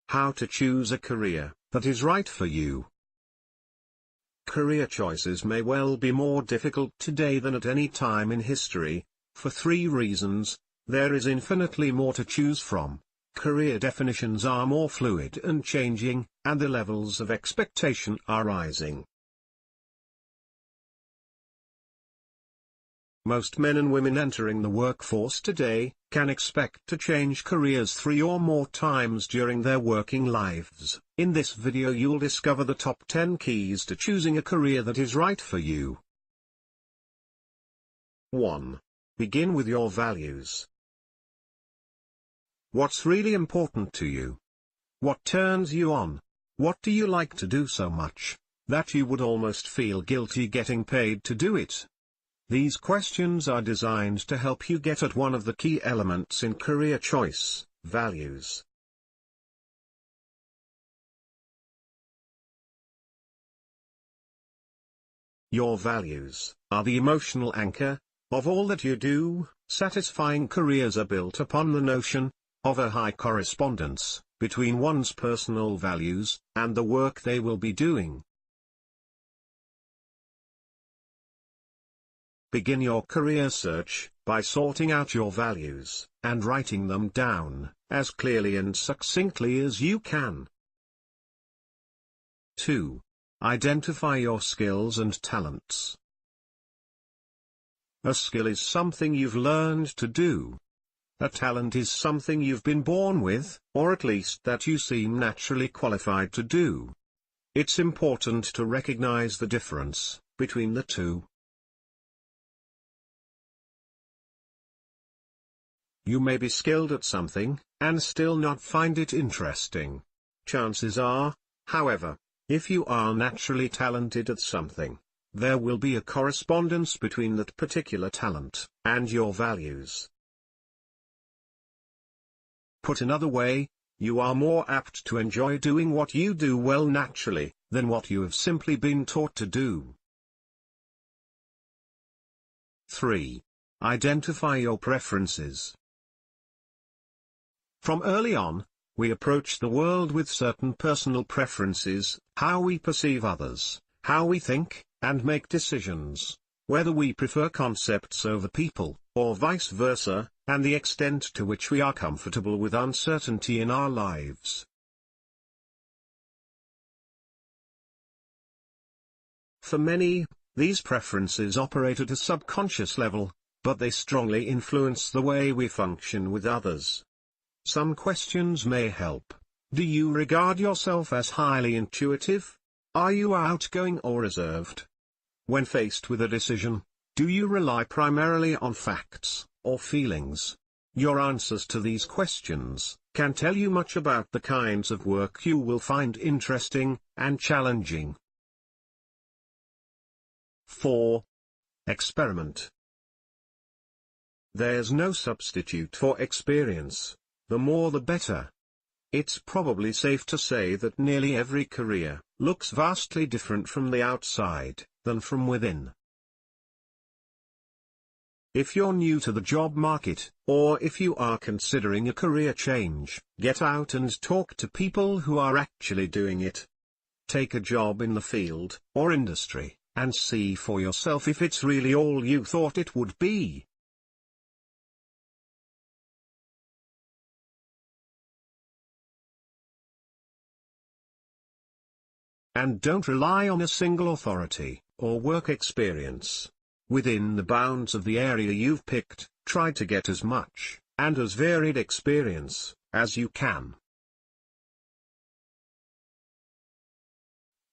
How to choose a career that is right for you. Career choices may well be more difficult today than at any time in history, for three reasons. There is infinitely more to choose from, career definitions are more fluid and changing, and the levels of expectation are rising. Most men and women entering the workforce today can expect to change careers 3 or more times during their working lives. In this video you'll discover the top 10 keys to choosing a career that is right for you. 1. Begin with your values. What's really important to you? What turns you on? What do you like to do so much that you would almost feel guilty getting paid to do it? These questions are designed to help you get at one of the key elements in career choice: values. Your values are the emotional anchor of all that you do. Satisfying careers are built upon the notion of a high correspondence between one's personal values and the work they will be doing. Begin your career search by sorting out your values and writing them down as clearly and succinctly as you can. 2. Identify your skills and talents. A skill is something you've learned to do. A talent is something you've been born with, or at least that you seem naturally qualified to do. It's important to recognize the difference between the two. You may be skilled at something, and still not find it interesting. Chances are, however, if you are naturally talented at something, there will be a correspondence between that particular talent and your values. Put another way, you are more apt to enjoy doing what you do well naturally, than what you have simply been taught to do. 3. Identify your preferences. From early on, we approach the world with certain personal preferences: how we perceive others, how we think, and make decisions, whether we prefer concepts over people, or vice versa, and the extent to which we are comfortable with uncertainty in our lives. For many, these preferences operate at a subconscious level, but they strongly influence the way we function with others. Some questions may help. Do you regard yourself as highly intuitive? Are you outgoing or reserved? When faced with a decision, do you rely primarily on facts or feelings? Your answers to these questions can tell you much about the kinds of work you will find interesting and challenging. 4. Experiment. There's no substitute for experience. The more the better. It's probably safe to say that nearly every career looks vastly different from the outside than from within. If you're new to the job market, or if you are considering a career change, get out and talk to people who are actually doing it. Take a job in the field or industry, and see for yourself if it's really all you thought it would be. And don't rely on a single authority or work experience. Within the bounds of the area you've picked, try to get as much and as varied experience as you can.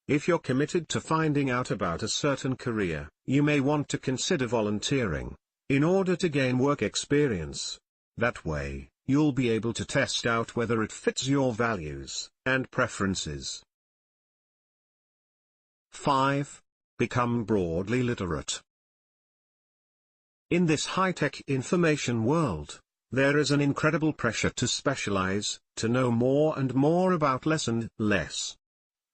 If you're committed to finding out about a certain career, you may want to consider volunteering in order to gain work experience. That way, you'll be able to test out whether it fits your values and preferences. 5. Become broadly literate. In this high-tech information world, there is an incredible pressure to specialize, to know more and more about less and less.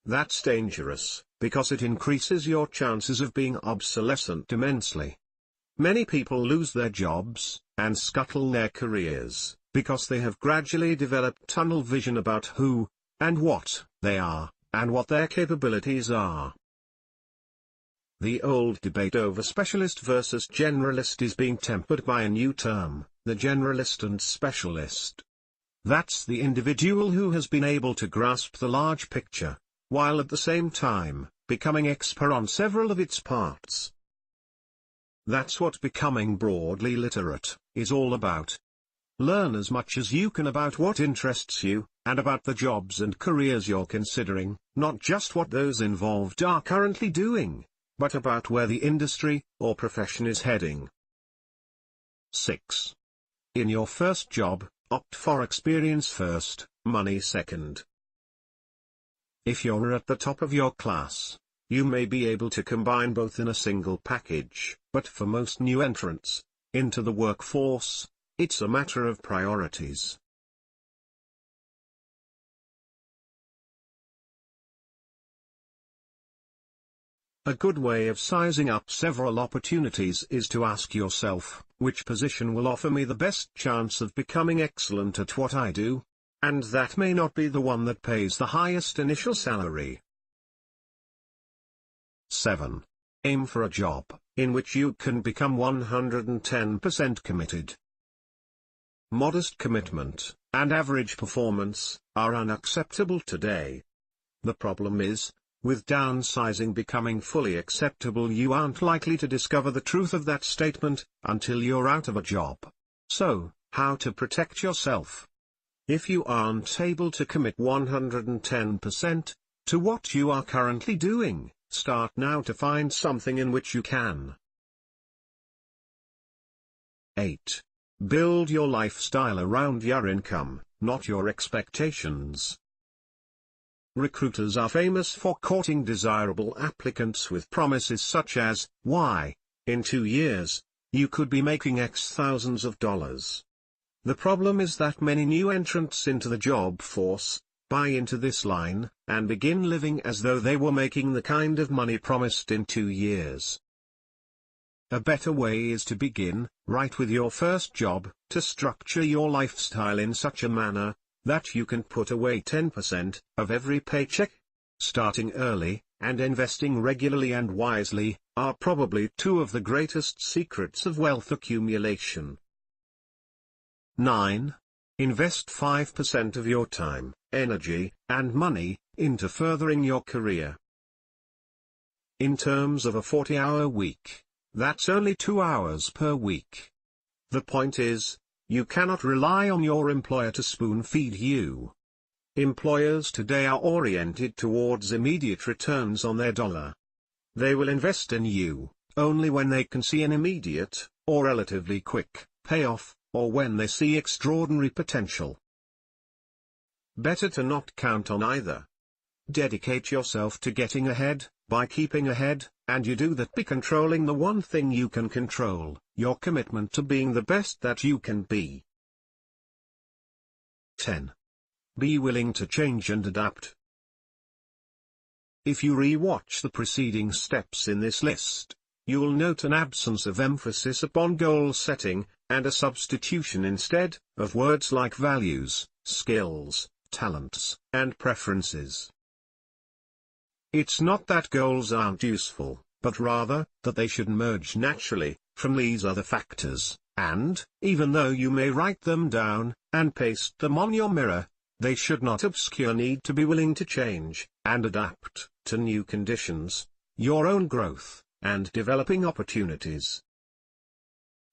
That's dangerous, because it increases your chances of being obsolescent immensely. Many people lose their jobs, and scuttle their careers, because they have gradually developed tunnel vision about who, and what, they are, and what their capabilities are. The old debate over specialist versus generalist is being tempered by a new term, the generalist and specialist. That's the individual who has been able to grasp the large picture, while at the same time, becoming expert on several of its parts. That's what becoming broadly literate is all about. Learn as much as you can about what interests you, and about the jobs and careers you're considering, not just what those involved are currently doing, but about where the industry, or profession is heading. 6. In your first job, opt for experience first, money second. If you're at the top of your class, you may be able to combine both in a single package, but for most new entrants into the workforce, it's a matter of priorities. A good way of sizing up several opportunities is to ask yourself, which position will offer me the best chance of becoming excellent at what I do? And that may not be the one that pays the highest initial salary. 7. Aim for a job in which you can become 110% committed. Modest commitment and average performance are unacceptable today. The problem is, with downsizing becoming fully acceptable, you aren't likely to discover the truth of that statement until you're out of a job. So, how to protect yourself? If you aren't able to commit 110% to what you are currently doing, start now to find something in which you can. 8. Build your lifestyle around your income, not your expectations. Recruiters are famous for courting desirable applicants with promises such as, why, in 2 years, you could be making X thousands of dollars. The problem is that many new entrants into the job force buy into this line, and begin living as though they were making the kind of money promised in 2 years. A better way is to begin, right with your first job, to structure your lifestyle in such a manner that you can put away 10% of every paycheck. Starting early, and investing regularly and wisely, are probably 2 of the greatest secrets of wealth accumulation. 9. Invest 5% of your time, energy, and money into furthering your career. In terms of a 40-hour week, that's only 2 hours per week. The point is, you cannot rely on your employer to spoon-feed you. Employers today are oriented towards immediate returns on their dollar. They will invest in you only when they can see an immediate, or relatively quick, payoff, or when they see extraordinary potential. Better to not count on either. Dedicate yourself to getting ahead, by keeping ahead, and you do that by controlling the one thing you can control, your commitment to being the best that you can be. 10. Be willing to change and adapt. If you re-watch the preceding steps in this list, you'll note an absence of emphasis upon goal setting, and a substitution instead, of words like values, skills, talents, and preferences. It's not that goals aren't useful, but rather, that they should emerge naturally, from these other factors, and, even though you may write them down, and paste them on your mirror, they should not obscure need to be willing to change, and adapt, to new conditions, your own growth, and developing opportunities.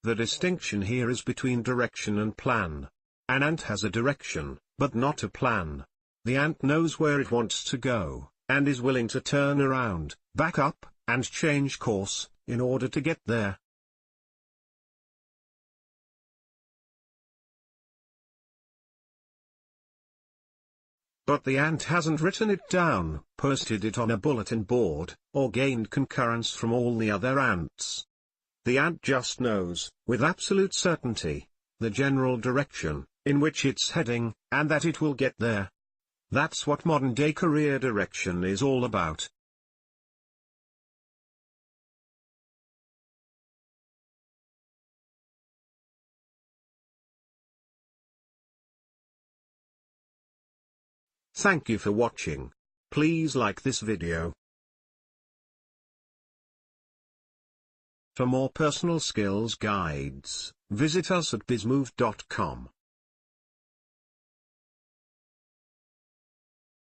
The distinction here is between direction and plan. An ant has a direction, but not a plan. The ant knows where it wants to go, and is willing to turn around, back up, and change course, in order to get there. But the ant hasn't written it down, posted it on a bulletin board, or gained concurrence from all the other ants. The ant just knows, with absolute certainty, the general direction in which it's heading, and that it will get there. That's what modern-day career direction is all about. Thank you for watching. Please like this video. For more personal skills guides, visit us at bizmove.com.